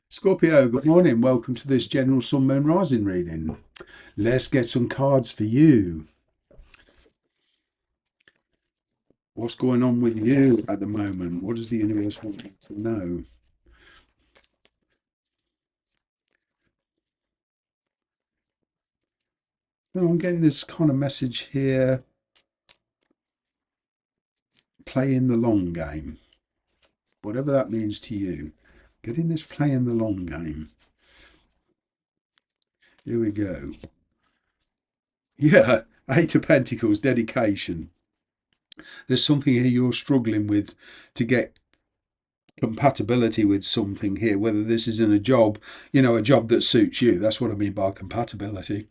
Scorpio, good morning. Welcome to this general sun, moon, rising reading. Let's get some cards for you. What's going on with you at the moment? What does the universe want you to know? Well, I'm getting this kind of message here. Playing the long game. Whatever that means to you. Getting this playing the long game. Here we go. Yeah, Eight of Pentacles, dedication. There's something here you're struggling with to get compatibility with something here, whether this is in a job, a job that suits you. That's what I mean by compatibility.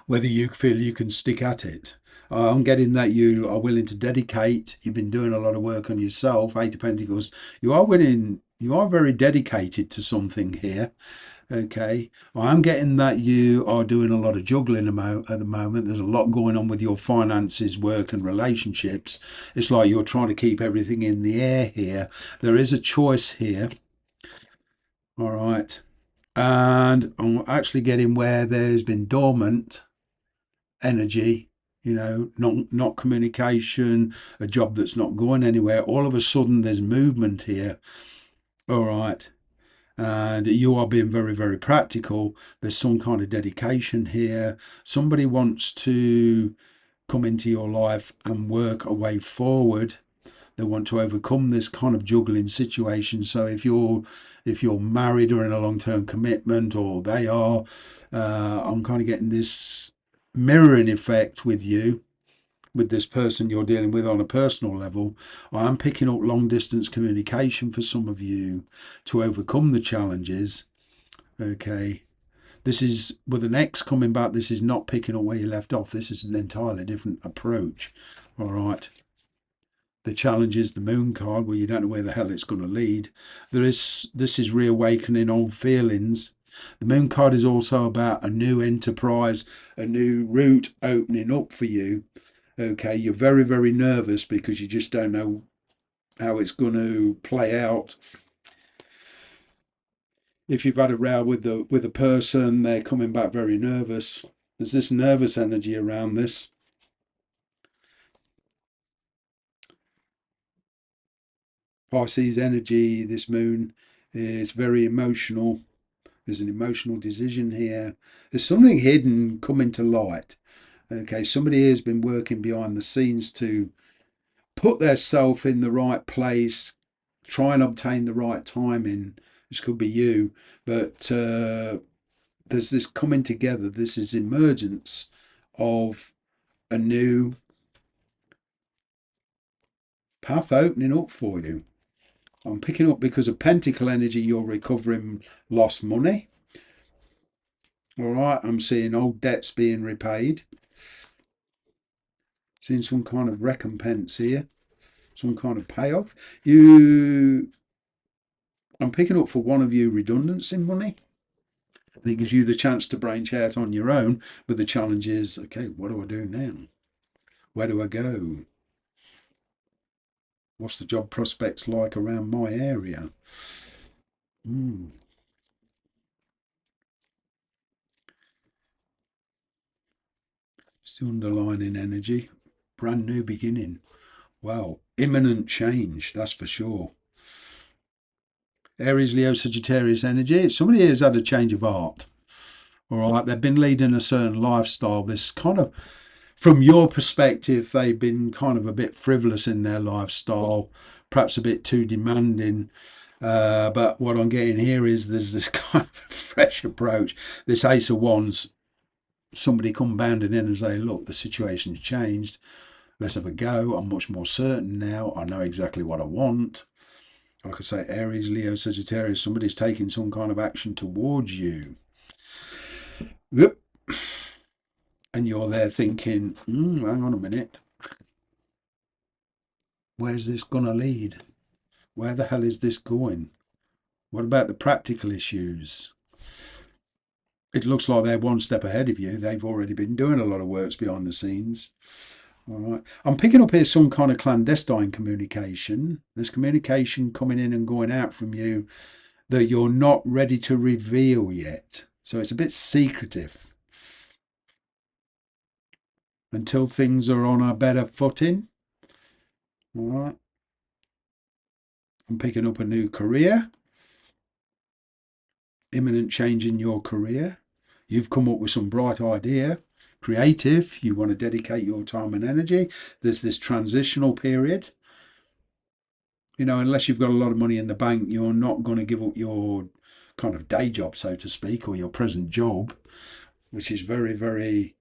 Whether you feel you can stick at it. I'm getting that you are willing to dedicate. You've been doing a lot of work on yourself. Eight of Pentacles. You are willing. You are very dedicated to something here. Okay, I'm getting that you are doing a lot of juggling at the moment. There's a lot going on with your finances, work, and relationships. It's like you're trying to keep everything in the air here. There is a choice here. All right, and I'm actually getting where there's been dormant energy. Not communication, a job that's not going anywhere. All of a sudden, there's movement here. All right. And you are being very, very practical. There's some kind of dedication here. Somebody wants to come into your life and work a way forward. They want to overcome this kind of juggling situation. So if you're married or in a long-term commitment, or they are, I'm kind of getting this mirroring effect with you, with this person you're dealing with on a personal level. I am picking up long distance communication for some of you to overcome the challenges. Okay. This is with an X coming back. This is not picking up where you left off. This is an entirely different approach. All right. The challenge is the moon card, where you don't know where the hell it's going to lead. This is reawakening old feelings. The moon card is also about a new enterprise, a new route opening up for you. Okay, you're very, very nervous because you just don't know how it's going to play out. If you've had a row with a person, they're coming back very nervous. There's this nervous energy around this. Pisces energy, this moon is very emotional. There's an emotional decision here. There's something hidden coming to light. Okay, somebody has been working behind the scenes to put their self in the right place, try and obtain the right timing. This could be you, but there's this coming together. This is emergence of a new path opening up for you. I'm picking up because of Pentacle energy, you're recovering lost money. All right, I'm seeing old debts being repaid. Seeing some kind of recompense here, some kind of payoff. I'm picking up for one of you redundancy money. And it gives you the chance to branch out on your own. But the challenge is, okay, what do I do now? Where do I go? What's the job prospects like around my area? It's the underlining energy. Brand new beginning. Wow. Imminent change, that's for sure. Aries, Leo, Sagittarius energy. Somebody has had a change of heart. All right. They've been leading a certain lifestyle. This kind of, from your perspective, they've been kind of a bit frivolous in their lifestyle, perhaps a bit too demanding. But what I'm getting here is there's this kind of fresh approach. This Ace of Wands, somebody come bounding in and say, look, the situation's changed. Let's have a go. I'm much more certain now. I know exactly what I want. Like I say, Aries, Leo, Sagittarius, somebody's taking some kind of action towards you. Yep. And you're there thinking, hang on a minute. Where's this going to lead? Where the hell is this going? What about the practical issues? It looks like they're one step ahead of you. They've already been doing a lot of works behind the scenes. All right. I'm picking up here some kind of clandestine communication. There's communication coming in and going out from you that you're not ready to reveal yet. So it's a bit secretive until things are on a better footing. All right. I'm picking up a new career, imminent change in your career. You've come up with some bright idea, creative. You want to dedicate your time and energy. There's this transitional period. You know, unless you've got a lot of money in the bank, you're not going to give up your kind of day job, so to speak, or your present job, which is very, very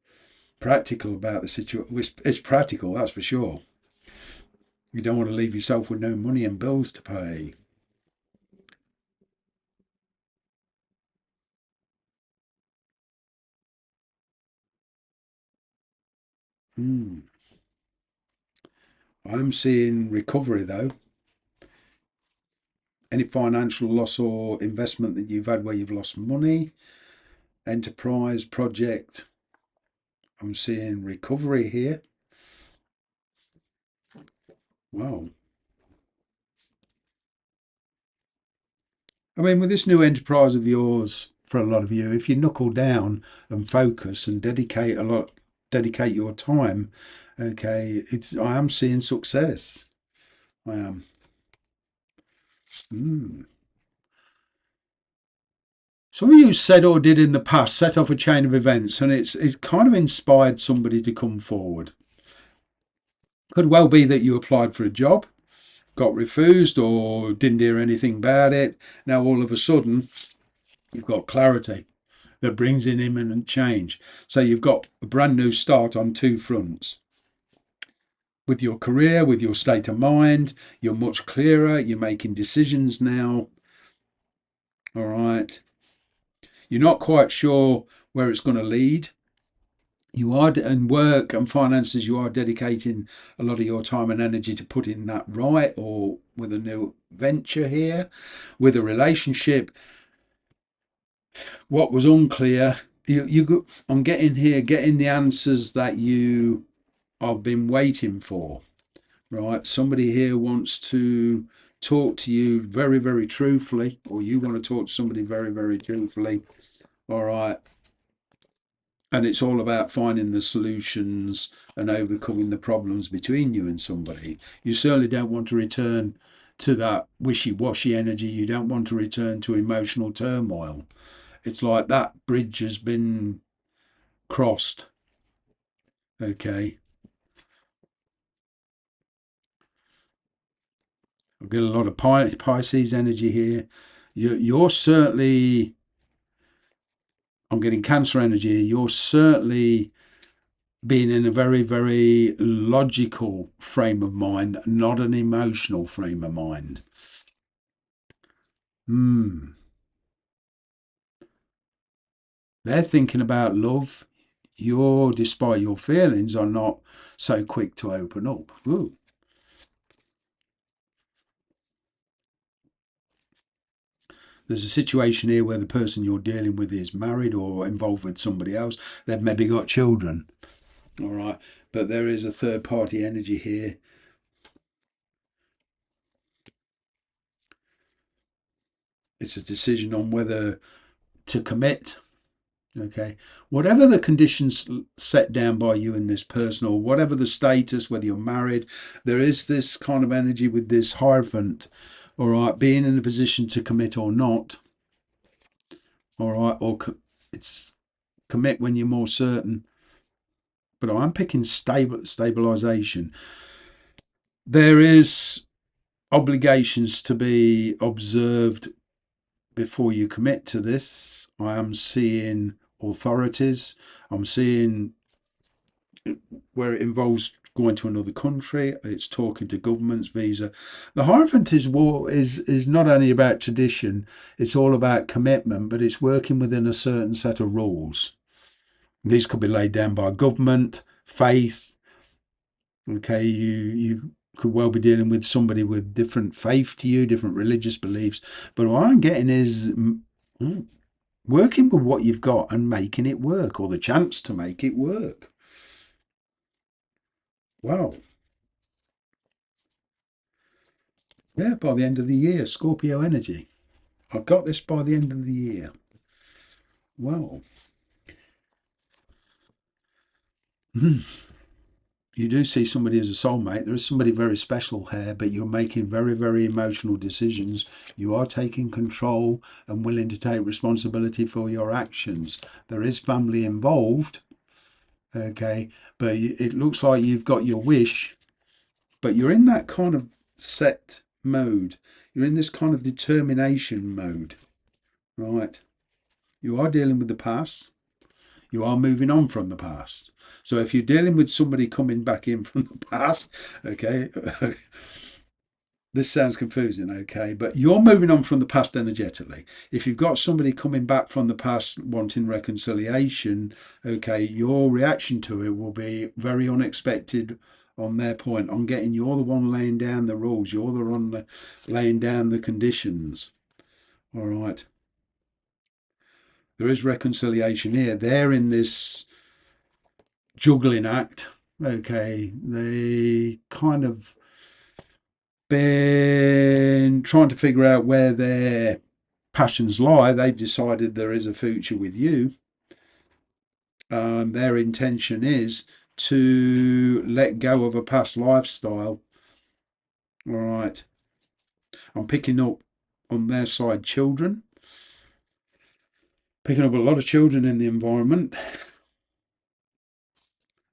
practical about the situation. It's practical, that's for sure. You don't want to leave yourself with no money and bills to pay. Hmm. I'm seeing recovery though. Any financial loss or investment that you've had where you've lost money, enterprise, project, I'm seeing recovery here. Wow. I mean, with this new enterprise of yours, for a lot of you, if you knuckle down and focus and dedicate your time, okay, I am seeing success. I am. Mm. Some of you said or did in the past set off a chain of events, and it's kind of inspired somebody to come forward. Could well be that you applied for a job, got refused, or didn't hear anything about it. Now all of a sudden you've got clarity that brings in imminent change. So you've got a brand new start on two fronts. With your career, with your state of mind, you're much clearer, you're making decisions now. All right. You're not quite sure where it's going to lead. You are, in work and finances, you are dedicating a lot of your time and energy to putting that right, or with a new venture here, with a relationship. What was unclear, I'm getting here, getting the answers that you have been waiting for, right? Somebody here wants to talk to you very, very truthfully, or you want to talk to somebody very, very truthfully. All right. And it's all about finding the solutions and overcoming the problems between you and somebody. You certainly don't want to return to that wishy-washy energy. You don't want to return to emotional turmoil. It's like that bridge has been crossed. Okay. I've got a lot of Pisces energy here. You're certainly, I'm getting Cancer energy. You're certainly being in a very, very logical frame of mind, not an emotional frame of mind. Hmm. They're thinking about love. You're, despite your feelings, are not so quick to open up. Ooh. There's a situation here where the person you're dealing with is married or involved with somebody else. They've maybe got children. All right. But there is a third party energy here. It's a decision on whether to commit. Okay. Whatever the conditions set down by you and this person, or whatever the status, whether you're married, there is this kind of energy with this Hierophant. All right. Being in a position to commit or not. All right. Or it's commit when you're more certain. But I'm picking stabilization. There is obligations to be observed before you commit to this. I am seeing authorities. I'm seeing where it involves going to another country. It's talking to governments, visa. The Hierophant is not only about tradition. It's all about commitment, but it's working within a certain set of rules. These could be laid down by government, faith. Okay, you could well be dealing with somebody with different faith to you, different religious beliefs. But what I'm getting is working with what you've got and making it work, or the chance to make it work. Wow. Yeah, by the end of the year, Scorpio energy. I got this by the end of the year. Well, you do see somebody as a soulmate. There is somebody very special here, but you're making very, very emotional decisions. You are taking control and willing to take responsibility for your actions. There is family involved, okay, but it looks like you've got your wish, but you're in that kind of set mode. You're in this kind of determination mode, right? You are dealing with the past. You are moving on from the past. So if you're dealing with somebody coming back in from the past, okay, this sounds confusing, okay, but you're moving on from the past energetically. If you've got somebody coming back from the past wanting reconciliation, okay, your reaction to it will be very unexpected on their point, on getting you're the one laying down the rules, you're the one laying down the conditions. All right. There is reconciliation here. They're in this juggling act. Okay, they kind of been trying to figure out where their passions lie. They've decided there is a future with you. Their intention is to let go of a past lifestyle. All right. I'm picking up on their side children. Picking up a lot of children in the environment.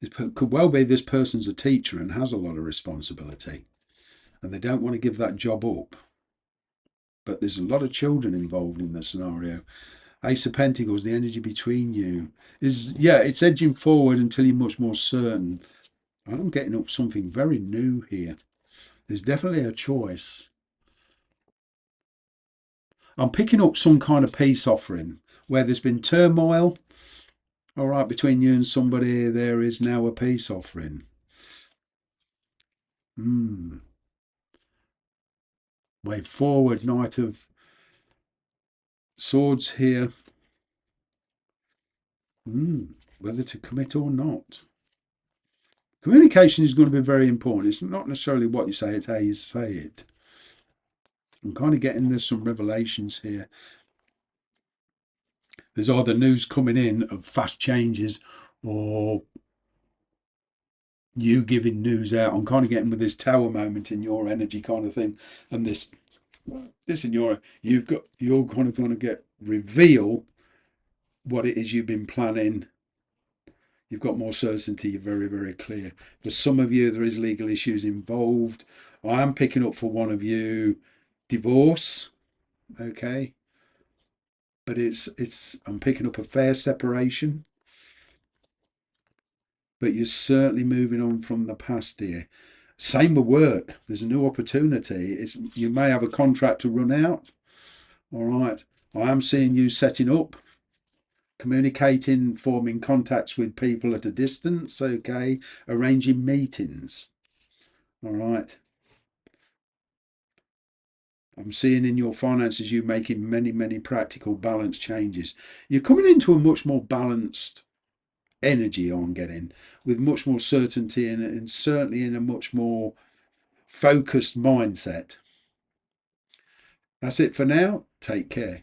It could well be this person's a teacher and has a lot of responsibility, and they don't want to give that job up. But there's a lot of children involved in the scenario. Ace of Pentacles, the energy between you is, yeah, it's edging forward until you're much more certain. I'm getting up something very new here. There's definitely a choice. I'm picking up some kind of peace offering where there's been turmoil, all right, between you and somebody. There is now a peace offering. Way forward, Knight of Swords here. Whether to commit or not. Communication is going to be very important. It's not necessarily what you say, it's how you say it. I'm kind of getting there's some revelations here. There's either news coming in of fast changes or you giving news out. I'm kind of getting with this tower moment in your energy kind of thing. And this in your, you're kind of going to get reveal what it is you've been planning. You've got more certainty. You're very, very clear. For some of you, there is legal issues involved. I am picking up for one of you divorce. Okay. But I'm picking up a fair separation. But you're certainly moving on from the past here. Same with work. There's a new opportunity. You may have a contract to run out. All right. I am seeing you setting up, communicating, forming contacts with people at a distance. Okay. Arranging meetings. All right. I'm seeing in your finances you making many, many practical balance changes. You're coming into a much more balanced energy I'm getting, with much more certainty and certainly in a much more focused mindset. That's it for now. Take care.